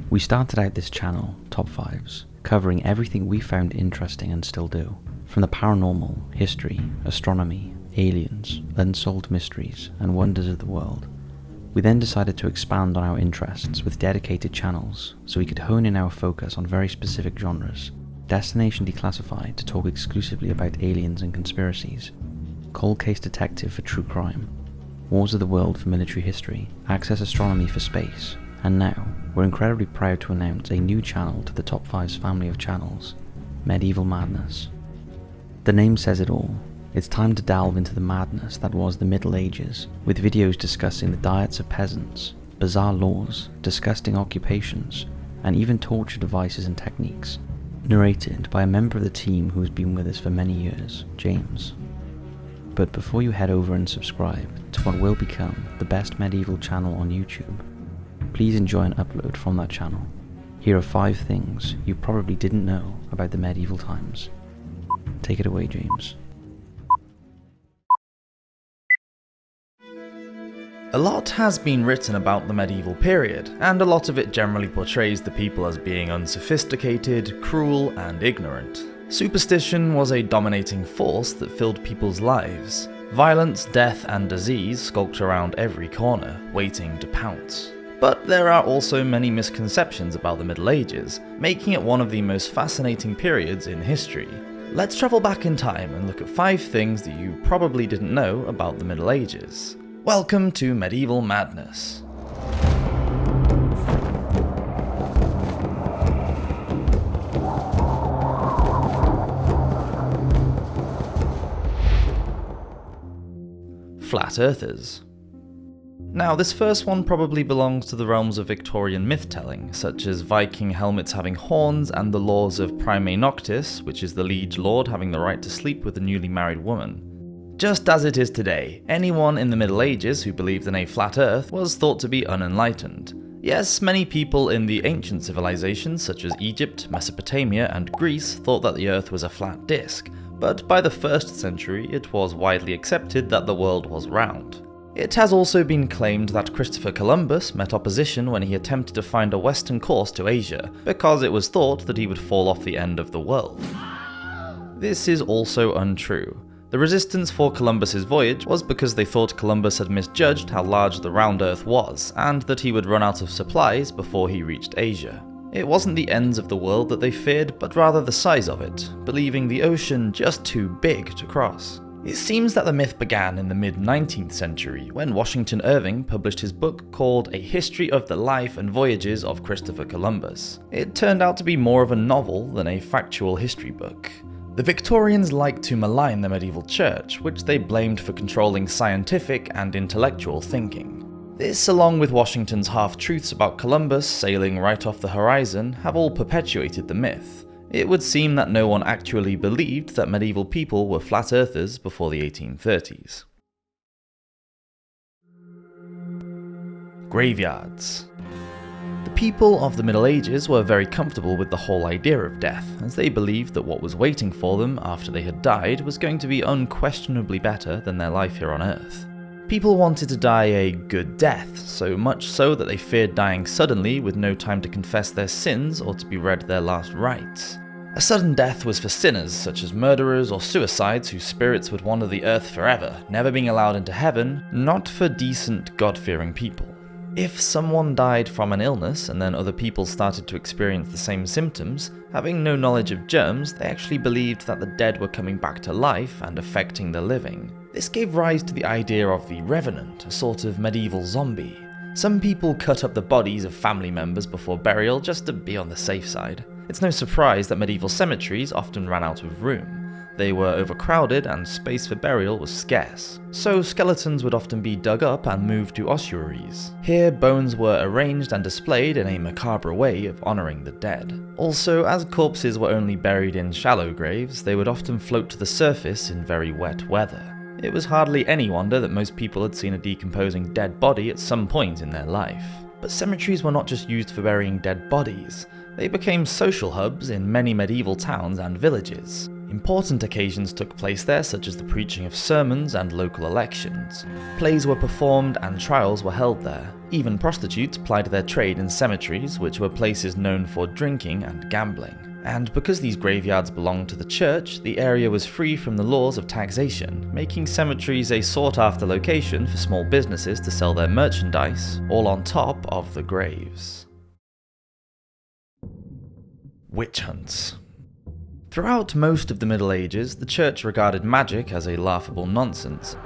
We started out this channel, Top 5s, covering everything we found interesting and still do. From the paranormal, history, astronomy, aliens, unsolved mysteries, and wonders of the world. We then decided to expand on our interests with dedicated channels, so we could hone in our focus on very specific genres. DestinationDeclassified to talk exclusively about aliens and conspiracies, ColdCaseDetective for true crime, Wars of the World for military history, AccessAstronomy for space, and now, we're incredibly proud to announce a new channel to the Top 5's family of channels, MedievalMadness. The name says it all. It's time to delve into the madness that was the Middle Ages, with videos discussing the diets of peasants, bizarre laws, disgusting occupations, and even torture devices and techniques. Narrated by a member of the team who has been with us for many years, James. But before you head over and subscribe to what will become the best medieval channel on YouTube, please enjoy an upload from that channel. Here are 5 things you probably didn't know about the medieval times. Take it away, James. A lot has been written about the medieval period, and a lot of it generally portrays the people as being unsophisticated, cruel, and ignorant. Superstition was a dominating force that filled people's lives. Violence, death, and disease skulked around every corner, waiting to pounce. But there are also many misconceptions about the Middle Ages, making it one of the most fascinating periods in history. Let's travel back in time and look at 5 things that you probably didn't know about the Middle Ages. Welcome to Medieval Madness. Flat Earthers. Now, this first one probably belongs to the realms of Victorian myth-telling, such as Viking helmets having horns and the laws of Prime Noctis, which is the liege lord having the right to sleep with a newly married woman. Just as it is today, anyone in the Middle Ages who believed in a flat Earth was thought to be unenlightened. Yes, many people in the ancient civilizations such as Egypt, Mesopotamia, and Greece thought that the Earth was a flat disk, but by the 1st century it was widely accepted that the world was round. It has also been claimed that Christopher Columbus met opposition when he attempted to find a western course to Asia, because it was thought that he would fall off the end of the world. This is also untrue. The resistance for Columbus's voyage was because they thought Columbus had misjudged how large the round Earth was, and that he would run out of supplies before he reached Asia. It wasn't the ends of the world that they feared, but rather the size of it, believing the ocean just too big to cross. It seems that the myth began in the mid-19th century, when Washington Irving published his book called A History of the Life and Voyages of Christopher Columbus. It turned out to be more of a novel than a factual history book. The Victorians liked to malign the medieval church, which they blamed for controlling scientific and intellectual thinking. This, along with Washington's half-truths about Columbus sailing right off the horizon, have all perpetuated the myth. It would seem that no one actually believed that medieval people were flat earthers before the 1830s. Graveyards. The people of the Middle Ages were very comfortable with the whole idea of death, as they believed that what was waiting for them after they had died was going to be unquestionably better than their life here on Earth. People wanted to die a good death, so much so that they feared dying suddenly with no time to confess their sins or to be read their last rites. A sudden death was for sinners, such as murderers or suicides whose spirits would wander the earth forever, never being allowed into heaven, not for decent, God-fearing people. If someone died from an illness and then other people started to experience the same symptoms, having no knowledge of germs, they actually believed that the dead were coming back to life and affecting the living. This gave rise to the idea of the revenant, a sort of medieval zombie. Some people cut up the bodies of family members before burial just to be on the safe side. It's no surprise that medieval cemeteries often ran out of room. They were overcrowded and space for burial was scarce, so skeletons would often be dug up and moved to ossuaries. Here, bones were arranged and displayed in a macabre way of honouring the dead. Also, as corpses were only buried in shallow graves, they would often float to the surface in very wet weather. It was hardly any wonder that most people had seen a decomposing dead body at some point in their life. But cemeteries were not just used for burying dead bodies. They became social hubs in many medieval towns and villages. Important occasions took place there, such as the preaching of sermons and local elections. Plays were performed and trials were held there. Even prostitutes plied their trade in cemeteries, which were places known for drinking and gambling. And because these graveyards belonged to the church, the area was free from the laws of taxation, making cemeteries a sought-after location for small businesses to sell their merchandise, all on top of the graves. Witch hunts. Throughout most of the Middle Ages, the church regarded magic as a laughable nonsense,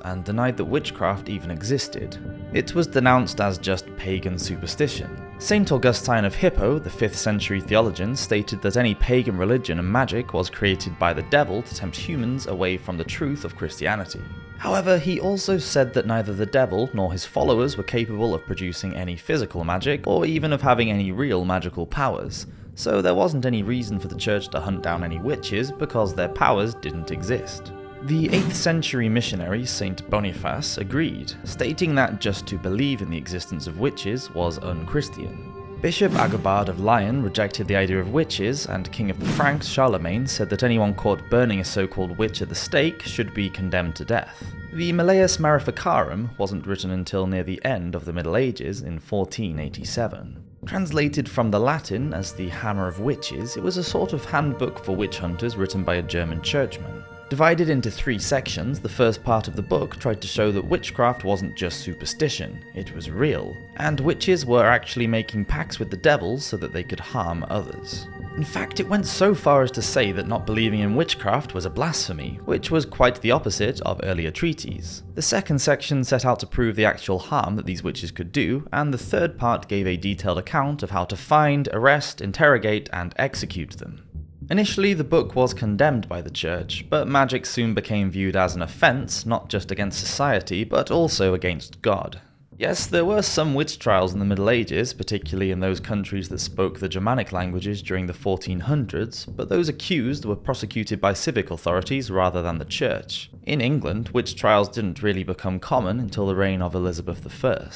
and denied that witchcraft even existed. It was denounced as just pagan superstition. Saint Augustine of Hippo, the 5th century theologian, stated that any pagan religion and magic was created by the devil to tempt humans away from the truth of Christianity. However, he also said that neither the devil nor his followers were capable of producing any physical magic or even of having any real magical powers, so there wasn't any reason for the church to hunt down any witches because their powers didn't exist. The 8th century missionary Saint Boniface agreed, stating that just to believe in the existence of witches was unchristian. Bishop Agobard of Lyon rejected the idea of witches, and King of the Franks Charlemagne said that anyone caught burning a so-called witch at the stake should be condemned to death. The Malleus Maleficarum wasn't written until near the end of the Middle Ages in 1487. Translated from the Latin as the Hammer of Witches, it was a sort of handbook for witch hunters written by a German churchman. Divided into 3 sections, the first part of the book tried to show that witchcraft wasn't just superstition, it was real, and witches were actually making pacts with the devil so that they could harm others. In fact, it went so far as to say that not believing in witchcraft was a blasphemy, which was quite the opposite of earlier treaties. The second section set out to prove the actual harm that these witches could do, and the third part gave a detailed account of how to find, arrest, interrogate, and execute them. Initially, the book was condemned by the church, but magic soon became viewed as an offense, not just against society, but also against God. Yes, there were some witch trials in the Middle Ages, particularly in those countries that spoke the Germanic languages during the 1400s, but those accused were prosecuted by civic authorities rather than the church. In England, witch trials didn't really become common until the reign of Elizabeth I.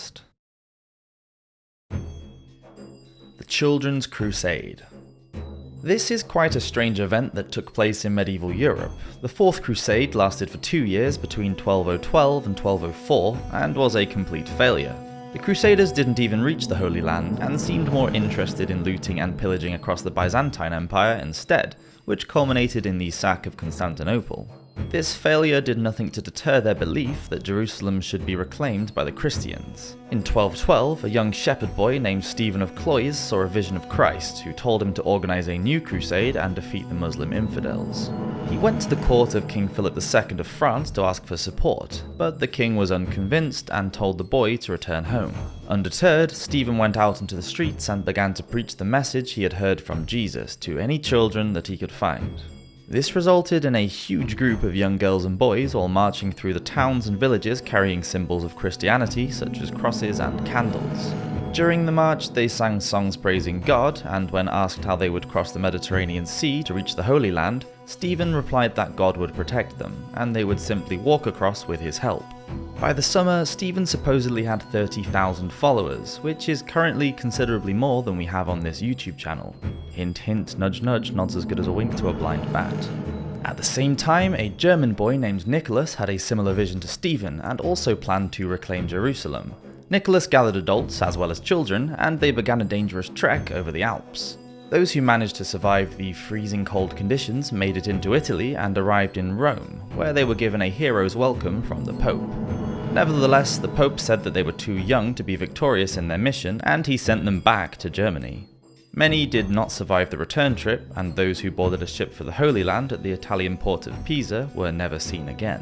The Children's Crusade. This is quite a strange event that took place in medieval Europe. The Fourth Crusade lasted for 2 years between 1212 and 1204 and was a complete failure. The Crusaders didn't even reach the Holy Land and seemed more interested in looting and pillaging across the Byzantine Empire instead, which culminated in the sack of Constantinople. This failure did nothing to deter their belief that Jerusalem should be reclaimed by the Christians. In 1212, a young shepherd boy named Stephen of Cloyes saw a vision of Christ, who told him to organize a new crusade and defeat the Muslim infidels. He went to the court of King Philip II of France to ask for support, but the king was unconvinced and told the boy to return home. Undeterred, Stephen went out into the streets and began to preach the message he had heard from Jesus to any children that he could find. This resulted in a huge group of young girls and boys all marching through the towns and villages carrying symbols of Christianity such as crosses and candles. During the march, they sang songs praising God, and when asked how they would cross the Mediterranean Sea to reach the Holy Land, Stephen replied that God would protect them, and they would simply walk across with his help. By the summer, Stephen supposedly had 30,000 followers, which is currently considerably more than we have on this YouTube channel. Hint hint, nudge nudge, nods as good as a wink to a blind bat. At the same time, a German boy named Nicholas had a similar vision to Stephen and also planned to reclaim Jerusalem. Nicholas gathered adults as well as children, and they began a dangerous trek over the Alps. Those who managed to survive the freezing cold conditions made it into Italy and arrived in Rome, where they were given a hero's welcome from the Pope. Nevertheless, the Pope said that they were too young to be victorious in their mission, and he sent them back to Germany. Many did not survive the return trip, and those who boarded a ship for the Holy Land at the Italian port of Pisa were never seen again.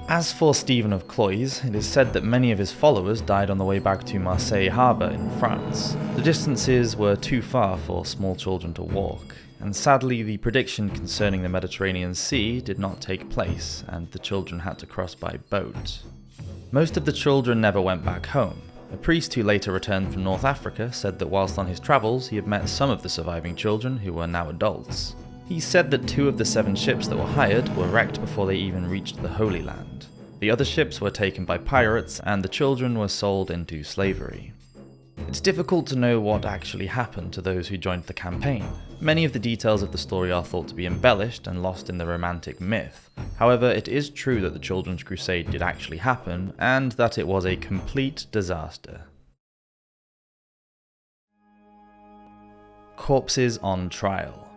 As for Stephen of Cloyes, it is said that many of his followers died on the way back to Marseille harbour in France. The distances were too far for small children to walk, and sadly the prediction concerning the Mediterranean Sea did not take place, and the children had to cross by boat. Most of the children never went back home. A priest who later returned from North Africa said that whilst on his travels he had met some of the surviving children who were now adults. He said that 2 of the 7 ships that were hired were wrecked before they even reached the Holy Land. The other ships were taken by pirates, and the children were sold into slavery. It's difficult to know what actually happened to those who joined the campaign. Many of the details of the story are thought to be embellished and lost in the romantic myth. However, it is true that the Children's Crusade did actually happen, and that it was a complete disaster. Corpses on trial.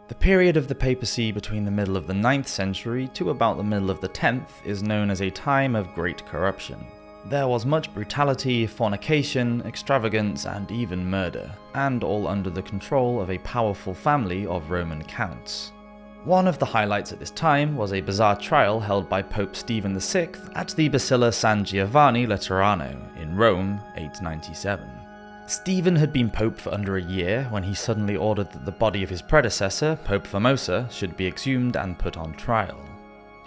The period of the papacy between the middle of the 9th century to about the middle of the 10th is known as a time of great corruption. There was much brutality, fornication, extravagance, and even murder, and all under the control of a powerful family of Roman counts. One of the highlights at this time was a bizarre trial held by Pope Stephen VI at the Basilica San Giovanni Laterano in Rome, 897. Stephen had been pope for under a year when he suddenly ordered that the body of his predecessor, Pope Formosa, should be exhumed and put on trial.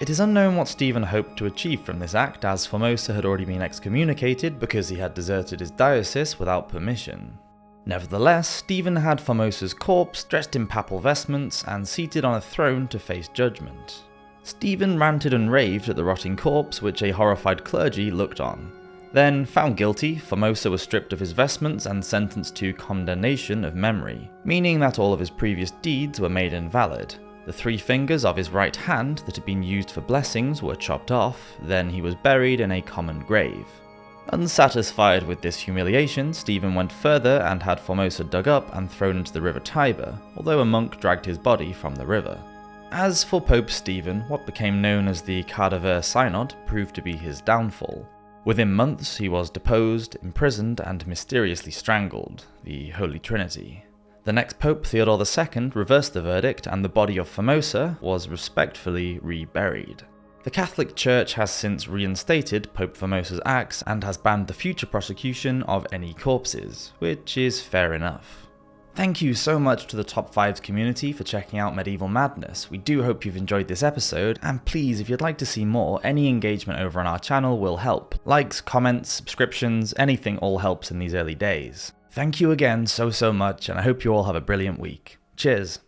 It is unknown what Stephen hoped to achieve from this act, as Formosa had already been excommunicated because he had deserted his diocese without permission. Nevertheless, Stephen had Formosa's corpse dressed in papal vestments and seated on a throne to face judgment. Stephen ranted and raved at the rotting corpse, which a horrified clergy looked on. Then, found guilty, Formosa was stripped of his vestments and sentenced to condemnation of memory, meaning that all of his previous deeds were made invalid. The 3 fingers of his right hand that had been used for blessings were chopped off, then he was buried in a common grave. Unsatisfied with this humiliation, Stephen went further and had Formosa dug up and thrown into the river Tiber, although a monk dragged his body from the river. As for Pope Stephen, what became known as the Cadaver Synod proved to be his downfall. Within months, he was deposed, imprisoned, and mysteriously strangled, the Holy Trinity. The next Pope, Theodore II, reversed the verdict, and the body of Formosa was respectfully reburied. The Catholic Church has since reinstated Pope Formosa's acts and has banned the future prosecution of any corpses, which is fair enough. Thank you so much to the Top 5s community for checking out Medieval Madness. We do hope you've enjoyed this episode, and please, if you'd like to see more, any engagement over on our channel will help. Likes, comments, subscriptions, anything all helps in these early days. Thank you again so much, and I hope you all have a brilliant week. Cheers!